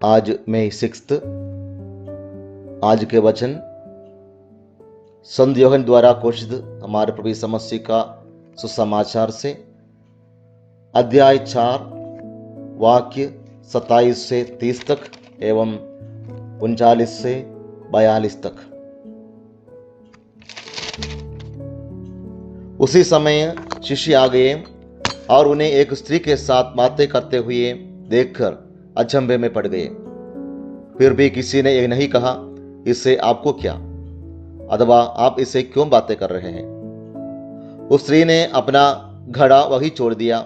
आज मई 6। आज के वचन संत यूहन्ना द्वारा घोषित हमारे प्रभु यीशु मसीह का सुसमाचार से अध्याय 4 वाक्य 27 से 30 तक एवं 39 से 42 तक। उसी समय शिष्य आ गए और उन्हें एक स्त्री के साथ बातें करते हुए देखकर अचंभे में पड़ गए। फिर भी किसी ने यह नहीं कहा, इससे आपको क्या, अथवा आप इससे क्यों बातें कर रहे हैं। उस स्त्री ने अपना घड़ा वहीं छोड़ दिया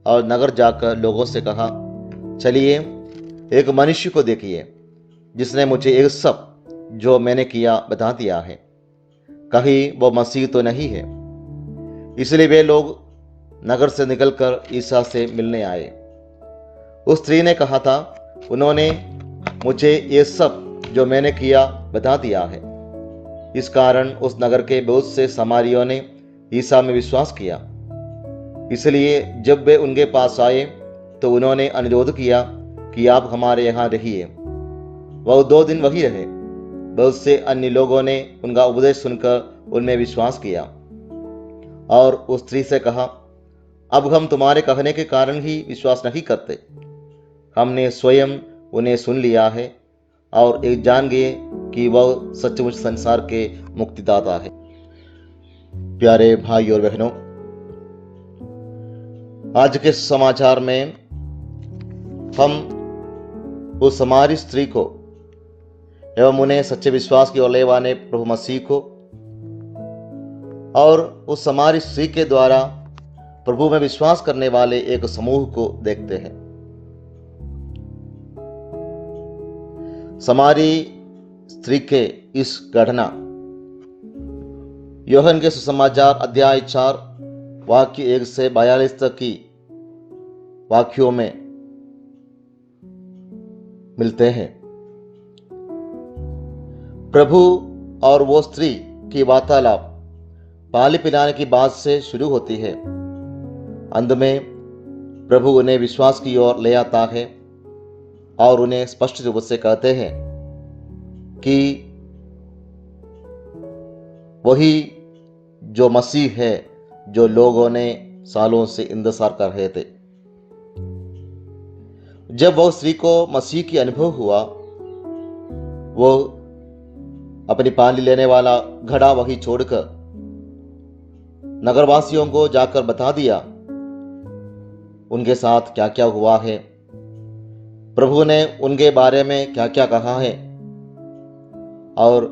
और नगर जाकर लोगों से कहा, चलिए एक मनुष्य को देखिए जिसने मुझे एक सब जो मैंने किया बता दिया है। कहीं वो मसीह तो नहीं है। इसलिए वे लोग नगर से निकलकर ईसा से मिलने आए। उस स्त्री ने कहा था, उन्होंने मुझे ये सब जो मैंने किया बता दिया है। इस कारण उस नगर के बहुत से सामरियों ने ईसा में विश्वास किया। इसलिए जब वे उनके पास आए तो उन्होंने अनुरोध किया कि आप हमारे यहाँ रहिए। वह 2 दिन वहीं रहे। बहुत से अन्य लोगों ने उनका उपदेश सुनकर उनमें विश्वास किया और उस स्त्री से कहा, अब हम तुम्हारे कहने के कारण ही विश्वास नहीं करते। हमने स्वयं उन्हें सुन लिया है और एक जान गए कि वह सचमुच संसार के मुक्तिदाता है। प्यारे भाई और बहनों, आज के समाचार में हम उस सामरी स्त्री को एवं उन्हें सच्चे विश्वास की ओर ले आने प्रभु मसीह को और उस सामरी स्त्री के द्वारा प्रभु में विश्वास करने वाले एक समूह को देखते हैं। सामरी स्त्री के इस घटना यूहन्ना के सुसमाचार अध्याय 4 वाक्य 1 से 42 तक की वाक्यों में मिलते हैं। प्रभु और वो स्त्री की वार्तालाप पानी पिलाने की बात से शुरू होती है। अंत में प्रभु उन्हें विश्वास की ओर ले आता है और उन्हें स्पष्ट रूप से कहते हैं कि वही जो मसीह है जो लोगों ने सालों से इंतजार कर रहे थे। जब वह स्त्री को मसीह की अनुभव हुआ, वो अपनी पानी लेने वाला घड़ा वहीं छोड़कर नगरवासियों को जाकर बता दिया उनके साथ क्या क्या हुआ है, प्रभु ने उनके बारे में क्या क्या कहा है और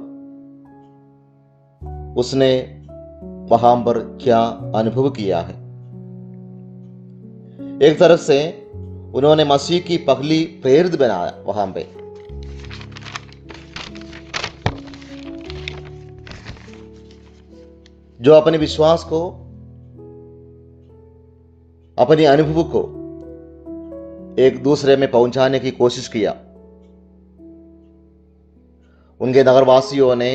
उसने वहां पर क्या अनुभव किया है। एक तरफ से उन्होंने मसीह की पहली प्रेरित बनाया वहां पे, जो अपने विश्वास को, अपने अनुभव को एक दूसरे में पहुंचाने की कोशिश किया। उनके नगरवासियों ने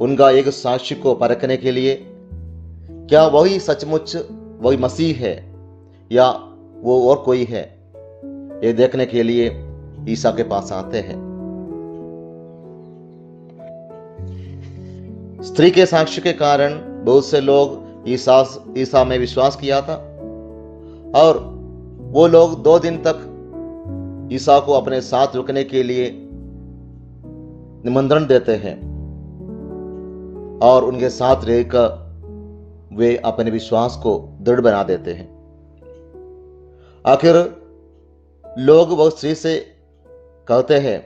उनका एक साक्ष्य को परखने के लिए क्या वही सचमुच वही मसीह है या वो और कोई है, ये देखने के लिए ईसा के पास आते हैं। स्त्री के साक्ष्य के कारण बहुत से लोग ईसा में विश्वास किया था और वो लोग 2 दिन तक ईसा को अपने साथ रुकने के लिए निमंत्रण देते हैं और उनके साथ रहकर वे अपने विश्वास को दृढ़ बना देते हैं। आखिर लोग वो स्त्री से कहते हैं,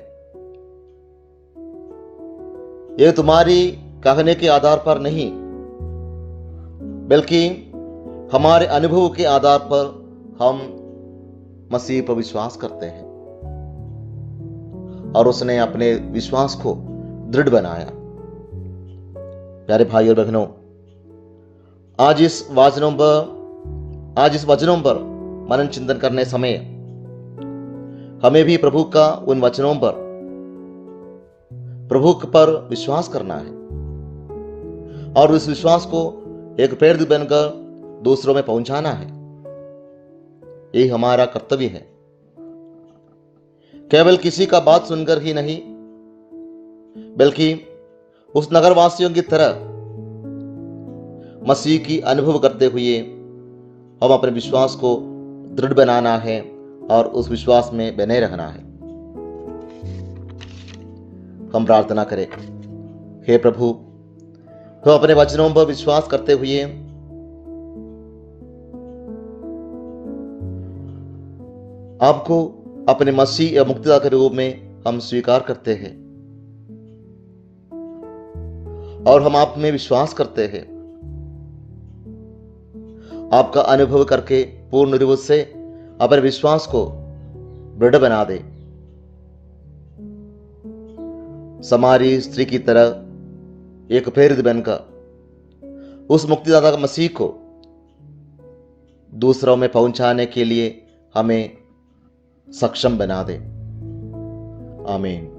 ये तुम्हारी कहने के आधार पर नहीं बल्कि हमारे अनुभव के आधार पर हम मसीह पर विश्वास करते हैं। और उसने अपने विश्वास को दृढ़ बनाया। प्यारे भाई और बहनों, आज इस वचनों पर मनन चिंतन करने समय हमें भी प्रभु का उन वचनों पर प्रभु पर विश्वास करना है और उस विश्वास को एक प्रेरित बनकर दूसरों में पहुंचाना है। यही हमारा कर्तव्य है। केवल किसी का बात सुनकर ही नहीं, बल्कि उस नगरवासियों की तरह मसीह की अनुभव करते हुए हम अपने विश्वास को दृढ़ बनाना है और उस विश्वास में बने रहना है। हम प्रार्थना करें। हे प्रभु, हम अपने वचनों पर विश्वास करते हुए आपको अपने मसीह या मुक्तिदाता के रूप में हम स्वीकार करते हैं और हम आप में विश्वास करते हैं। आपका अनुभव करके पूर्ण रूप से अपने विश्वास को दृढ़ बना दे। समारी स्त्री की तरह एक प्रेरित बनकर उस मुक्तिदाता का मसीह को दूसरों में पहुंचाने के लिए हमें सक्षम बना दे। आमीन।